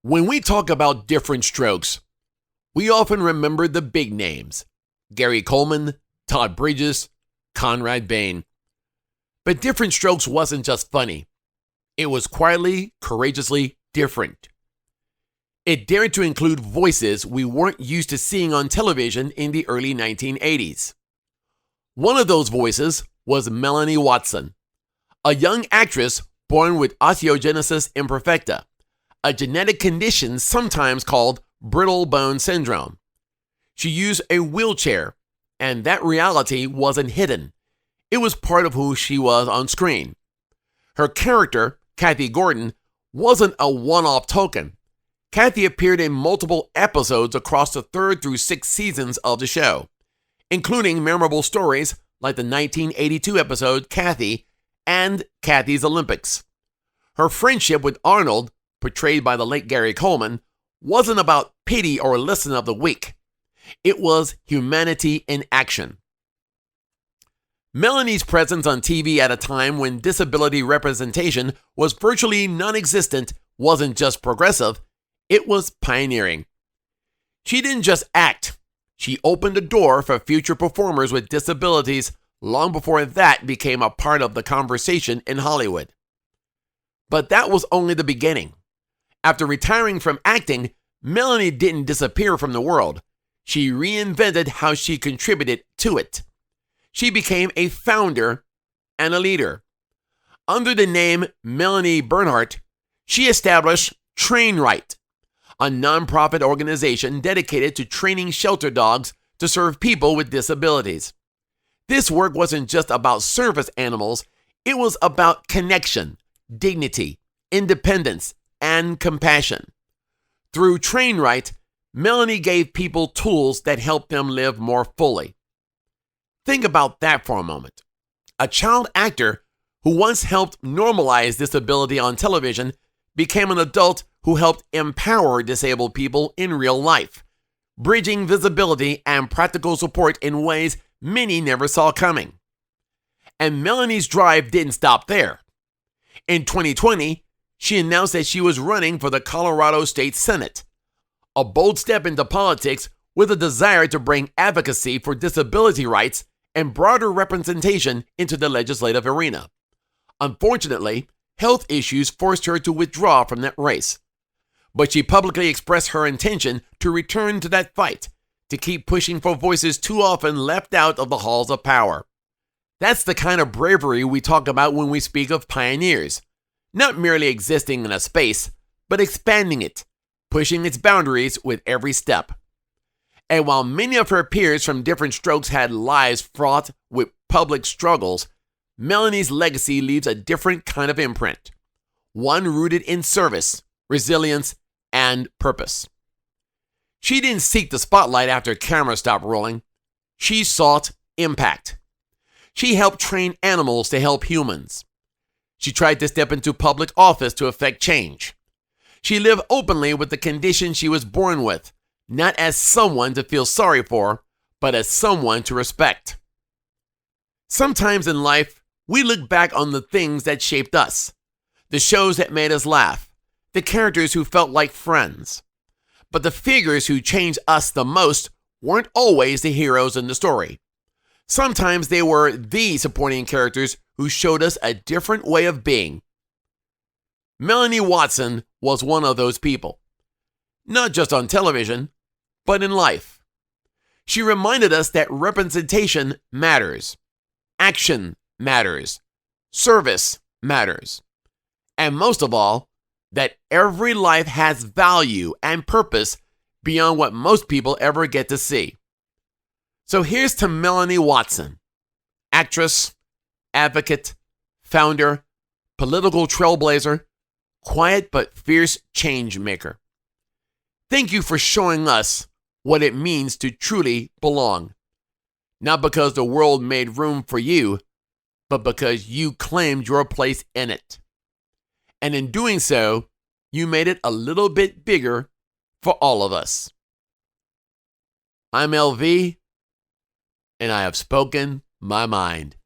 When we talk about different strokes, we often remember the big names: Gary Coleman, Todd Bridges, Conrad Bain. But Different Strokes wasn't just funny. It was quietly, courageously different. It dared to include voices we weren't used to seeing on television in the early 1980s. One of those voices was Melanie Watson, a young actress born with osteogenesis imperfecta, a genetic condition sometimes called brittle bone syndrome. She used a wheelchair, and that reality wasn't hidden. It was part of who she was on screen. Her character, Kathy Gordon, wasn't a one-off token. Kathy appeared in multiple episodes across the 3rd through 6th seasons of the show, including memorable stories like the 1982 episode Kathy and Kathy's Olympics. Her friendship with Arnold, portrayed by the late Gary Coleman, wasn't about pity or listen of the weak. It was humanity in action. Melanie's presence on TV at a time when disability representation was virtually non-existent wasn't just progressive, it was pioneering. She didn't just act. She opened the door for future performers with disabilities long before that became a part of the conversation in Hollywood. But that was only the beginning. After retiring from acting, Melanie didn't disappear from the world. She reinvented how she contributed to it. She became a founder and a leader. Under the name Melanie Bernhardt, she established Train Right, a nonprofit organization dedicated to training shelter dogs to serve people with disabilities. This work wasn't just about service animals, it was about connection, dignity, independence, and compassion. Through Train Right, Melanie gave people tools that helped them live more fully. Think about that for a moment. A child actor who once helped normalize disability on television became an adult who helped empower disabled people in real life, bridging visibility and practical support in ways many never saw coming. And Melanie's drive didn't stop there. In 2020, she announced that she was running for the Colorado State Senate, a bold step into politics with a desire to bring advocacy for disability rights and broader representation into the legislative arena. Unfortunately, health issues forced her to withdraw from that race. But she publicly expressed her intention to return to that fight, to keep pushing for voices too often left out of the halls of power. That's the kind of bravery we talk about when we speak of pioneers, not merely existing in a space, but expanding it, pushing its boundaries with every step. And while many of her peers from Different Strokes had lives fraught with public struggles, Melanie's legacy leaves a different kind of imprint, one rooted in service, resilience, and purpose. She didn't seek the spotlight after cameras stopped rolling. She sought impact. She helped train animals to help humans. She tried to step into public office to effect change. She lived openly with the condition she was born with, not as someone to feel sorry for, but as someone to respect. Sometimes in life, we look back on the things that shaped us, the shows that made us laugh, the characters who felt like friends. But the figures who changed us the most weren't always the heroes in the story. Sometimes they were the supporting characters who showed us a different way of being. Melanie Watson was one of those people. Not just on television, but in life. She reminded us that representation matters. Action matters. Service matters. And most of all, that every life has value and purpose beyond what most people ever get to see. So here's to Melanie Watson, actress, advocate, founder, political trailblazer, quiet but fierce change maker. Thank you for showing us what it means to truly belong. Not because the world made room for you, but because you claimed your place in it. And in doing so, you made it a little bit bigger for all of us. I'm LV, and I have spoken my mind.